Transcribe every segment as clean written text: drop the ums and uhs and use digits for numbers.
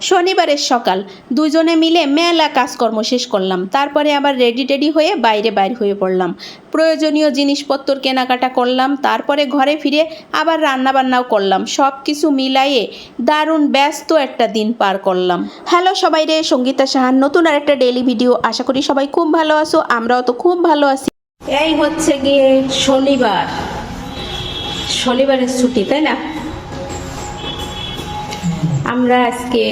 শনিবারের সকাল দুজনে মিলে মেলা কাজকর্ম শেষ করলাম। তারপরে আবার রেডি টেডি হয়ে বাইর হয়ে পড়লাম। প্রয়োজনীয় জিনিসপত্র কেনাকাটা করলাম। তারপরে ঘরে ফিরে আবার রান্নাবান্নাও করলাম। সব কিছু মিলাইয়ে দারুণ ব্যস্ত একটা দিন পার করলাম। হ্যালো সবাই রে, সঙ্গীতা সাহার নতুন আর একটা ডেইলি ভিডিও। আশা করি সবাই খুব ভালো আছো, আমরাও তো খুব ভালো আছি। এই হচ্ছে গিয়ে শনিবারের ছুটি, তাই না? আমরা আজকে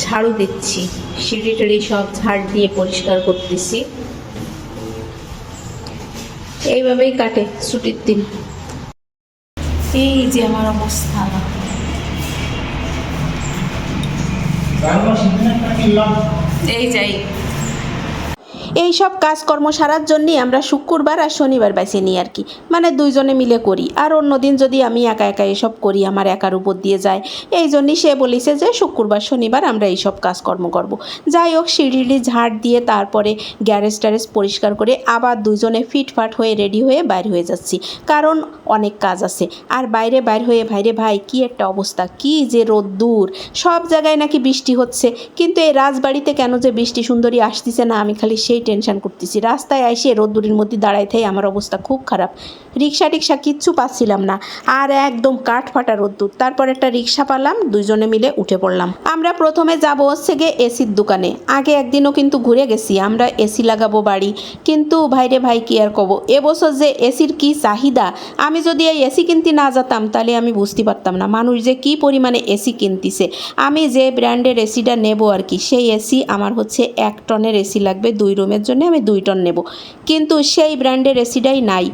ঝাড়ু দিচ্ছি, সিঁড়ি টিড়ি সব ঝাড় দিয়ে পরিষ্কার করতেছি। এইভাবেই কাটে ছুটির দিন। এই যে আমার অবস্থা। এই যাই এই সব কাজকর্ম সারার জন্যই আমরা শুক্রবার আর শনিবার বেছে নিই আর কি, মানে দুইজনে মিলে করি। আর অন্যদিন যদি আমি একা একা এসব করি আমার একার উপর দিয়ে যায়। এই জন্যই সে বলেছে যে শুক্রবার শনিবার আমরা এইসব কাজকর্ম করব। যাই হোক, সিঁড়ি ঝাড় দিয়ে তারপরে গ্যারেজ ট্যারেজ পরিষ্কার করে আবার দুজনে ফিটফাট হয়ে রেডি হয়ে বাইর হয়ে যাচ্ছি, কারণ অনেক কাজ আছে। আর বাইর হয়ে ভাই কি একটা অবস্থা, কি যে রোদ্দুর, সব জায়গায় নাকি বৃষ্টি হচ্ছে, কিন্তু এই রাজবাড়িতে কেন যে বৃষ্টি সুন্দরী আসতেছে না, আমি খালি সেই টেনশন করতেছি। রাস্তায় এসে রোদ্দুরের মধ্যে দাঁড়াইতে আমার অবস্থা খুব খারাপ। রিক্সা টিক্সা কিচ্ছু পাচ্ছিলাম না, আর একদম কাঠ ফাটা রোদ্দুর। তারপর একটা রিক্সা পালাম, দুইজনে মিলে উঠে পড়লাম। আমরা প্রথমে যাব হচ্ছে গিয়ে এসির দোকানে। আগে একদিনও কিন্তু ঘুরে গেছি, আমরা এসি লাগাবো বাড়ি। কিন্তু ভাই কি আর কব, এবছর যে এসির কি চাহিদা, আমি যদি এই এসি কিনতে না যেতাম তাহলে আমি বুঝতে পারতাম না মানুষ যে কি পরিমাণে এসি কিনতেছে। আমি যে ব্র্যান্ডের এসিটা নেব আর কি, সেই এসি আমার হচ্ছে 1 টনের এসি লাগবে, 2 রুমের জন্য আমি 2 টন নেব, কিন্তু সেই ব্র্যান্ডের এসিটাই নাই।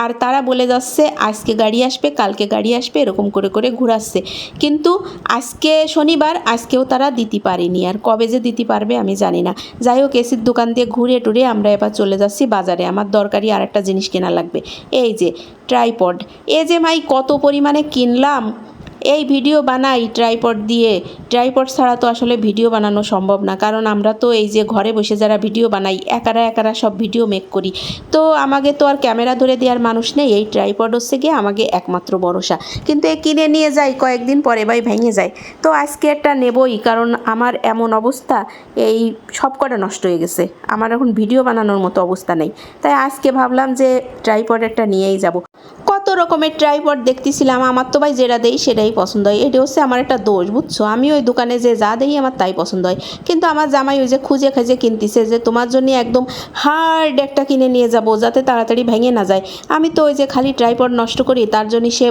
আর তারা বলে যাচ্ছে আজকে গাড়ি আসবে, কালকে গাড়ি আসবে, এরকম করে ঘুরাচ্ছে। কিন্তু আজকে শনিবার, আজকেও তারা দিতে পারেনি, আর কবে যে দিতে পারবে আমি জানি না। যাই হোক, এসির দোকান দিয়ে ঘুরে টুরে আমরা এবার চলে যাচ্ছি বাজারে। আমার দরকারি আর একটা জিনিস কেনা লাগবে, এই যে ট্রাইপড। এই যে মাই কত পরিমাণে কিনলাম। এই ভিডিও বানাই ট্রাইপড দিয়ে, ট্রাইপড ছাড়া তো আসলে ভিডিও বানানো সম্ভব না, কারণ আমরা তো এই যে ঘরে বসে যারা ভিডিও বানাই একারা সব ভিডিও মেক করি, তো আমাকে তো আর ক্যামেরা ধরে দেওয়ার মানুষ নেই। এই ট্রাইপড হচ্ছে গিয়ে আমাকে একমাত্র ভরসা, কিন্তু এ কিনে নিয়ে যাই কয়েকদিন পরে ভেঙে যায়। তো আজকে একটা নেবই, কারণ আমার এমন অবস্থা, এই সব কটা নষ্ট হয়ে গেছে, আমার এখন ভিডিও বানানোর মতো অবস্থা নেই। তাই আজকে ভাবলাম যে ট্রাইপড একটা নিয়েই যাব। কত রকমের ট্রাইপড দেখতেছিলাম, আমার তো ভাই যেটা দেই সেটাই পছন্দ হয়। এটা হচ্ছে আমার একটা দোষ, বুঝছো? আমি ওই দোকানে যে যা দেই আমার তাই পছন্দ হয়, কিন্তু আমার জামাই ওই যে খুঁজে কিনতেছে যে তোমার জন্য একদম হার্ড একটা কিনে নিয়ে যাব যাতে তাড়াতাড়ি ভেঙে না যায়। আমি তো ওই যে খালি ট্রাইপড নষ্ট করি, তার জন্য সে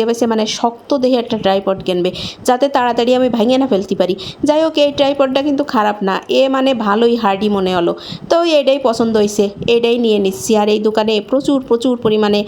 বাইসে মানে শক্ত দেহে একটা ট্রাইপড কিনবে যাতে তাড়াতাড়ি আমি ভেঙে না ফেলতে পারি। যাই হোক, এই ট্রাইপডটা কিন্তু খারাপ না, এ মানে ভালোই হার্ডই মনে হলো। তো এটাই পছন্দ হয়েছে, এটাই নিয়ে নিচ্ছি। আর এই দোকানে প্রচুর পরিমাণে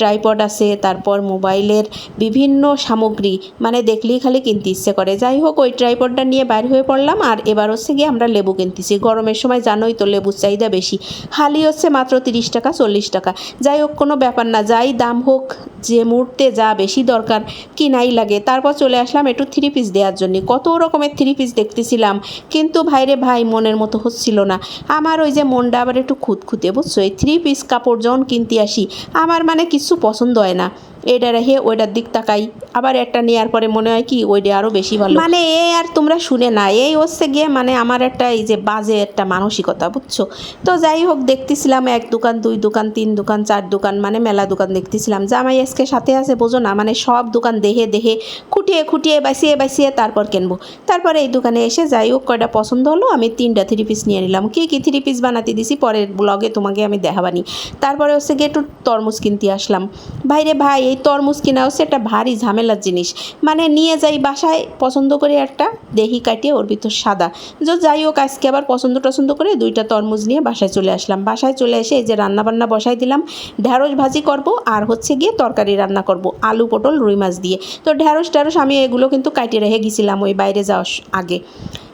ট্রাইপড আছে, তারপর মোবাইলের বিভিন্ন সামগ্রী, মানে দেখলেই খালি কিনতে ইচ্ছে করে। যাই হোক, ওই ট্রাইপডটা নিয়ে বাইর হয়ে পড়লাম। আর এবার হচ্ছে গিয়ে আমরা লেবু কিনতেছি, গরমের সময় জানোই তো লেবুর চাহিদা বেশি। হালি হচ্ছে মাত্র 30 টাকা 40 টাকা। যাই হোক, কোনো ব্যাপার না, যাই দাম হোক, যে মুহূর্তে যা বেশি দরকার কিনাই লাগে। তারপর চলে আসলাম একটু 3 পিস দেওয়ার জন্য। কত রকমের 3 পিস দেখতেছিলাম, কিন্তু ভাই মনের মতো হচ্ছিল না। আমার ওই যে মনটা আবার একটু খুঁতখুঁতে, বুঝছো? এই 3 পিস কাপড় যখন কিনতে আসি আমার মানে কিছু পছন্দ হয় না, এটা রেখে ওইটার দিক তাকাই, আবার একটা নেওয়ার পরে মনে হয় কি ওইটা আরও বেশি ভালো। মানে আর তোমরা শুনে না, এই হচ্ছে গিয়ে মানে আমার একটা এই যে বাজে একটা মানসিকতা, বুঝছো? তো যাই হোক, দেখতেছিলাম 1 দোকান 2 দোকান 3 দোকান 4 দোকান, মানে মেলা দোকান দেখতেছিলাম। জামাই আজকে সাথে আছে, বোঝো না, মানে সব দোকান দেখে খুঁটিয়ে বাঁচিয়ে তারপর কিনবো। তারপরে এই দোকানে এসে যাই হোক কয়টা পছন্দ হলো, আমি 3টা 3 পিস নিয়ে নিলাম। কি 3 পিস বানাতে দিছি পরের ব্লগে তোমাকে আমি দেখাবানি। তারপরে হচ্ছে গিয়ে একটু তরমুজ কিনতে আসলাম। ভাই এই তরমুজ কিনা হচ্ছে একটা ভারী ঝামেলার জিনিস, মানে নিয়ে যাই বাসায়, পছন্দ করে একটা দেহি কাটিয়ে ওর ভিতর সাদা। যাই হোক, আজকে আবার পছন্দ করে 2টা তরমুজ নিয়ে বাসায় চলে আসলাম। বাসায় চলে এসে এই যে রান্নাবান্না বসাই দিলাম। ঢ্যাঁড়স ভাজি করব, আর হচ্ছে গিয়ে তরকারি রান্না করব আলু পটল রুই মাছ দিয়ে। তো ঢ্যাঁড়স আমি এগুলো কিন্তু কাটিয়ে রেখে গেছিলাম ওই বাইরে যাওয়ার আগে।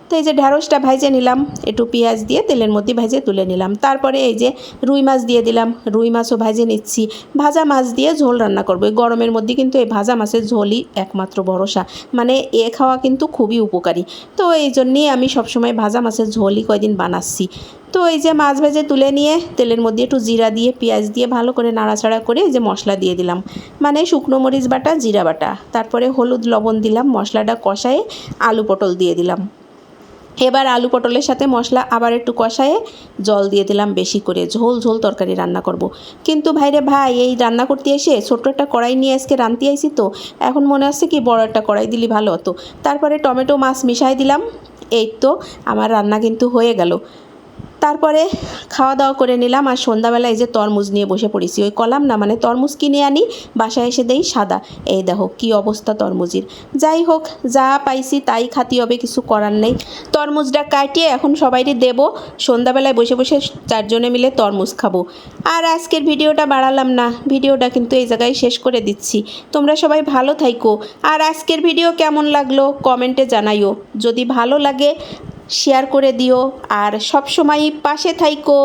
তো এই যে ঢ্যাঁড়সটা ভাজে নিলাম, একটু পেঁয়াজ দিয়ে তেলের মধ্যে ভেজে তুলে নিলাম। তারপরে এই যে রুই মাছ দিয়ে দিলাম, রুই মাছও ভাজে নিচ্ছি। ভাজা মাছ দিয়ে ঝোল রান্না করবো। এই গরমের মধ্যে কিন্তু এই ভাজা মাছের ঝোলই একমাত্র ভরসা, মানে এ খাওয়া কিন্তু খুবই উপকারী। তো এই জন্যেই আমি সবসময় ভাজা মাছের ঝোলই কয়দিন বানাচ্ছি। তো এই যে মাছ ভেজে তুলে নিয়ে তেলের মধ্যে একটু জিরা দিয়ে পেঁয়াজ দিয়ে ভালো করে নাড়াচাড়া করে এই যে মশলা দিয়ে দিলাম, মানে শুকনো মরিচ বাটা, জিরা বাটা, তারপরে হলুদ লবণ দিলাম। মশলাটা কষায়ে আলু পটল দিয়ে দিলাম। এবার আলু পটলের সাথে মশলা আবার একটু কষায়ে জল দিয়ে দিলাম বেশি করে, ঝোল ঝোল তরকারি রান্না করব। কিন্তু ভাইরে ভাই, এই রান্না করতে এসে ছোট্ট একটা কড়াই নিয়ে আজকে রান্তি আইছি, তো এখন মনে হচ্ছে কি বড় একটা কড়াই দিলে ভালো হতো। তারপরে টমেটো মাছ মিশাই দিলাম। এই তো আমার রান্না কিন্তু হয়ে গেল। তারপরে খাওয়া দাওয়া করে নিলাম। আর সন্ধ্যাবেলায় এই যে তরমুজ নিয়ে বসে পড়েছি। ওই কলাম না, মানে তরমুজ কিনে আনি, বাসায় এসে দেই সাদা। এই দেখো কী অবস্থা তরমুজের। যাই হোক, যা পাইছি তাই খাতি হবে, কিছু করার নেই। তরমুজটা কাটিয়ে এখন সবাইকে দেবো। সন্ধ্যাবেলায় বসে বসে চারজনে মিলে তরমুজ খাবো। আর আজকের ভিডিওটা বাড়ালাম না, ভিডিওটা কিন্তু এই জায়গায় শেষ করে দিচ্ছি। তোমরা সবাই ভালো থাইকো। আর আজকের ভিডিও কেমন লাগলো কমেন্টে জানাইও। যদি ভালো লাগে শেয়ার করে দিও, আর সব সময় পাশে থাইকো।